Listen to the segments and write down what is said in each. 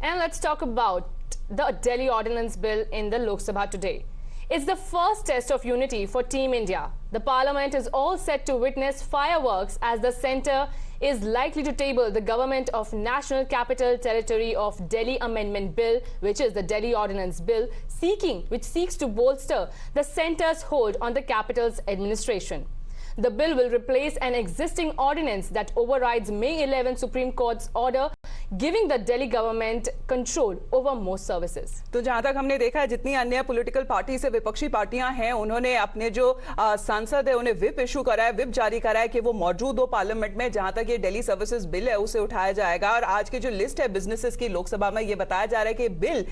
And let's talk about the Delhi Ordinance Bill in the Lok Sabha today. It's the first test of unity for Team India. The parliament is all set to witness fireworks as the centre is likely to table the Government of National Capital Territory of Delhi Amendment Bill, which is the Delhi Ordinance Bill, which seeks to bolster the centre's hold on the capital's administration. The bill will replace an existing ordinance that overrides May 11 Supreme Court's order giving the Delhi government control over most services. तो जहां तक हमने देखा है, जितनी अन्य political party से विपक्षी पार्टियां हैं, उन्होंने अपने जो सांसद है उन्हें व्हिप इशू करा है, व्हिप जारी करा है कि वो मौजूद हो पार्लियामेंट में जहां तक ये दिल्ली सर्विसेज बिल है उसे उठाया जाएगा। और आज की जो लिस्ट है बिजनेसेस की लोकसभा में, ये बताया जा रहा है कि बिल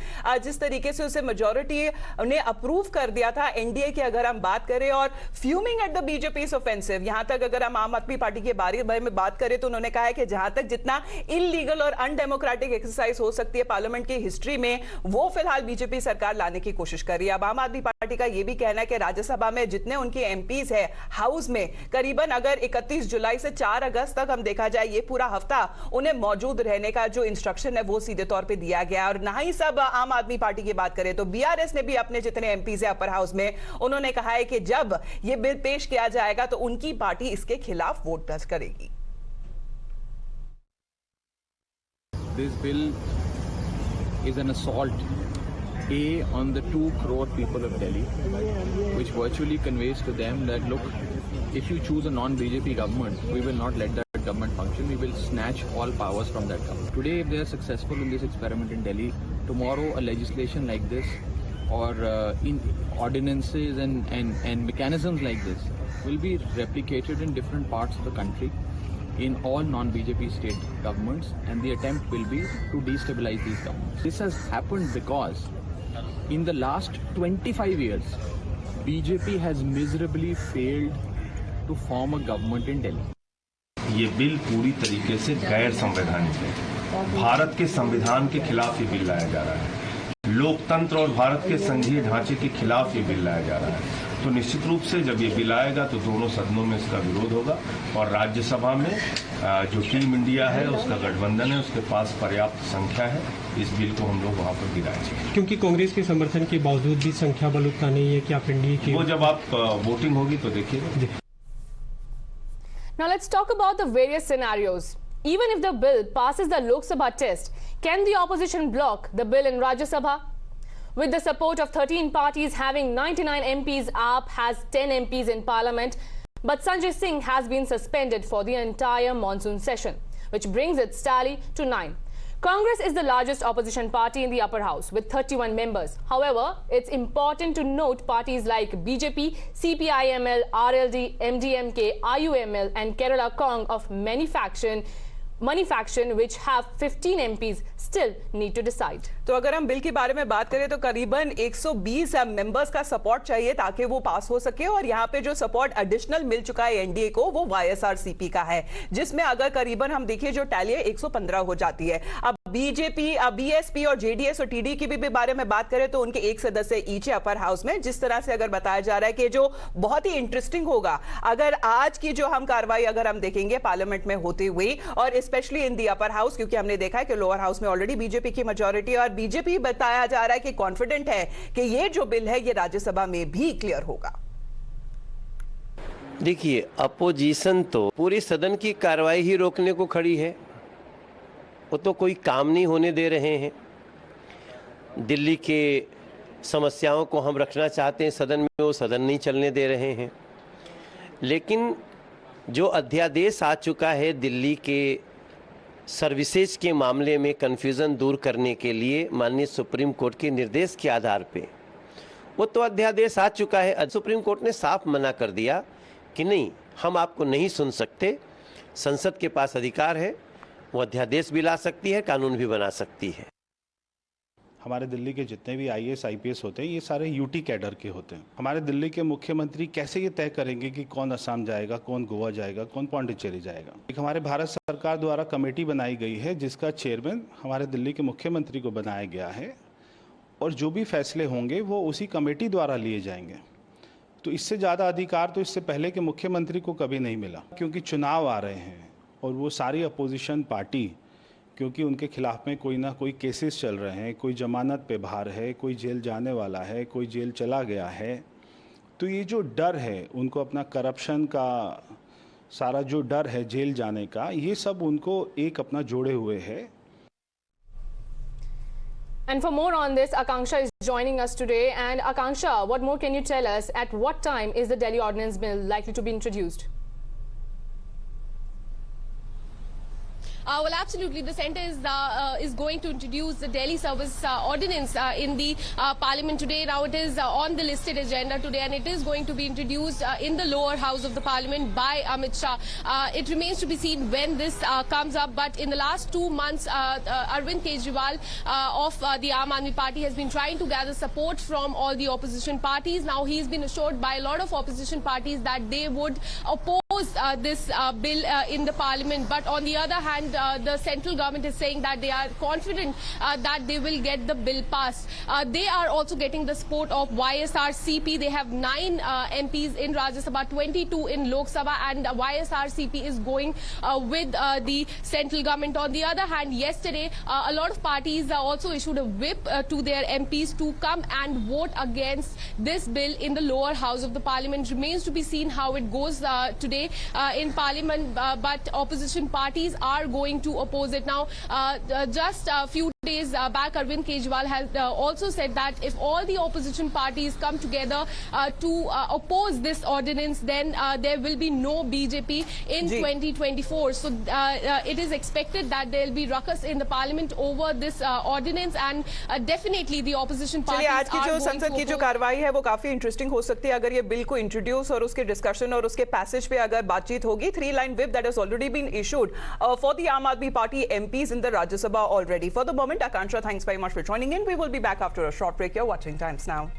जिस तरीके से उसे मेजोरिटी ने अप्रूव कर दिया था एनडीए की, अगर हम बात करें, और fuming at the BJP offensive, यहां तक अगर हम आम आदमी पार्टी के बारे में बात करें तो उन्होंने कहा है कि जहां तक जितना इलीगल और अनडेमोक्रेटिक एक्सरसाइज हो सकती है पार्लियामेंट की हिस्ट्री में, वो फिलहाल बीजेपी सरकार लाने की कोशिश कर रही है। अब आम आदमी पार्टी का यह भी कहना है कि राज्यसभा में जितने उनके एमपीज है हाउस में, करीबन अगर 31 जुलाई से 4 अगस्त तक हम देखा जाए, ये पूरा हफ्ता उन्हें मौजूद रहने का जो इंस्ट्रक्शन है वो सीधे तौर पर दिया गया। और ना ही सब आम आदमी पार्टी की बात करें तो बीआरएस ने भी अपने जितने एमपीज है अपर हाउस में, उन्होंने कहा है कि जब यह बिल पेश किया जाएगा तो उनकी पार्टी इसके खिलाफ वोट दर्ज करेगी। This bill is an assault on the 2 crore people of Delhi, which virtually conveys to them that, look, if you choose a non-BJP government, we will not let that government function. We will snatch all powers from that government. Today, if they are successful in this experiment in Delhi, tomorrow a legislation like this or in ordinances and mechanisms like this will be replicated in different parts of the country, in all non-BJP state governments, and the attempt will be to destabilize these governments. This has happened because in the last 25 years, BJP has miserably failed to form a government in Delhi. ये bill पूरी तरीके से गैर संवैधानिक है। भारत के संविधान के खिलाफ ये बिल लाया जा रहा है, लोकतंत्र और भारत के संघीय ढांचे के खिलाफ ये बिल लाया जा रहा है। तो निश्चित रूप से जब ये बिल आएगा तो दोनों सदनों में इसका विरोध होगा, और राज्यसभा में जो टीम इंडिया है उसका गठबंधन है, उसके पास पर्याप्त संख्या है, इस बिल को हम लोग वहां पर गिराएंगे। क्योंकि कांग्रेस के समर्थन के बावजूद भी संख्या बल उतना नहीं है कि आप एनडीए की, वो जब आप वोटिंग होगी तो देखिएगा। Now let's talk about the various scenarios. Even if the bill passes the Lok Sabha test, can the opposition block the bill in Rajya Sabha? With the support of 13 parties having 99 MPs, AAP has 10 MPs in parliament, but Sanjay Singh has been suspended for the entire monsoon session, which brings its tally to 9. Congress is the largest opposition party in the upper house with 31 members. However, it's important to note parties like BJP, CPIML, RLD, MDMK, IUML and Kerala Cong of money faction which have 15 MPs still need to decide. तो अगर हम bill के बारे में बात करें तो करीबन 120 मेंबर्स का सपोर्ट चाहिए ताकि वो पास हो सके, और यहाँ पे जो सपोर्ट एडिशनल मिल चुका है एनडीए को वो वाईएसआरसीपी का है, जिसमें अगर करीबन हम देखिए जो टैली 115 हो जाती है। अब बीजेपी, बीएसपी और जेडीएस और टीडी की भी बारे में बात करें तो उनके 1 सदस्य ईच अपर हाउस में। जिस तरह से अगर बताया जा रहा है कि जो बहुत ही इंटरेस्टिंग होगा अगर आज की जो हम कार्रवाई अगर हम देखेंगे पार्लियामेंट में होती हुई, और specially in the upper house, क्योंकि हमने देखा है कि लोअर हाउस में ऑलरेडी बीजेपी की मेजॉरिटी, और बीजेपी बताया जा रहा है कि कॉन्फिडेंट है कि ये जो बिल है ये राज्यसभा में भी क्लियर होगा। देखिए, अपोजिशन तो पूरी सदन की कार्रवाई ही रोकने को खड़ी है, वो तो कोई काम नहीं होने दे रहे हैं। दिल्ली के समस्याओं को हम रखना चाहते हैं सदन में, वो सदन नहीं चलने दे रहे हैं। लेकिन जो अध्यादेश आ चुका है दिल्ली के सर्विसेज के मामले में कन्फ्यूज़न दूर करने के लिए माननीय सुप्रीम कोर्ट के निर्देश के आधार पे, वो तो अध्यादेश आ चुका है। सुप्रीम कोर्ट ने साफ मना कर दिया कि नहीं, हम आपको नहीं सुन सकते। संसद के पास अधिकार है, वो अध्यादेश भी ला सकती है, कानून भी बना सकती है। हमारे दिल्ली के जितने भी आईएएस आईपीएस होते हैं ये सारे यूटी कैडर के होते हैं। हमारे दिल्ली के मुख्यमंत्री कैसे ये तय करेंगे कि कौन असम जाएगा, कौन गोवा जाएगा, कौन पौंडीचेरी जाएगा? एक हमारे भारत सरकार द्वारा कमेटी बनाई गई है जिसका चेयरमैन हमारे दिल्ली के मुख्यमंत्री को बनाया गया है, और जो भी फैसले होंगे वो उसी कमेटी द्वारा लिए जाएंगे। तो इससे ज़्यादा अधिकार तो इससे पहले के मुख्यमंत्री को कभी नहीं मिला, क्योंकि चुनाव आ रहे हैं और वो सारी अपोजिशन पार्टी क्योंकि उनके खिलाफ में कोई ना कोई केसेस चल रहे हैं, कोई जमानत पे बाहर है, कोई जेल जाने वाला है, कोई जेल चला गया है। तो ये जो डर है उनको, अपना करप्शन का सारा जो डर है जेल जाने का, ये सब उनको एक अपना जोड़े हुए है। And for more on this, Akanksha is joining us today. And Akanksha, what more can you tell us? At what time is the Delhi Ordinance Bill likely to be introduced? Well, absolutely. The centre is going to introduce the Delhi Service Ordinance in the Parliament today. Now, it is on the listed agenda today, and it is going to be introduced in the lower house of the Parliament by Amit Shah. It remains to be seen when this comes up. But in the last 2 months, Arvind Kejriwal of the Aam Aadmi Party has been trying to gather support from all the opposition parties. Now, he's been assured by a lot of opposition parties that they would oppose this bill in the Parliament. But on the other hand, the central government is saying that they are confident that they will get the bill passed. They are also getting the support of YSRCP. They have 9 MPs in Rajya Sabha, 22 in Lok Sabha, and YSRCP is going with the central government. On the other hand, yesterday, a lot of parties also issued a whip to their MPs to come and vote against this bill in the lower house of the Parliament. Remains to be seen how it goes today in Parliament, but opposition parties are going to oppose it. Now, just a few days back, Arvind Kejriwal has also said that if all the opposition parties come together to oppose this ordinance, then there will be no BJP in 2024. So it is expected that there will be ruckus in the Parliament over this ordinance, and definitely the opposition parties आज की जो संसद की जो कार्रवाई है वो काफी इंटरेस्टिंग हो सकती है अगर ये बिल को इंट्रोड्यूस और उसके डिस्कशन और उसके पैसेज पे अगर बातचीत होगी. 3-line whip that has already been issued for the Aam Aadmi Party MPs in the Rajya Sabha already. For the moment, Akanksha, thanks very much for joining in. We will be back after a short break. You're watching Times Now.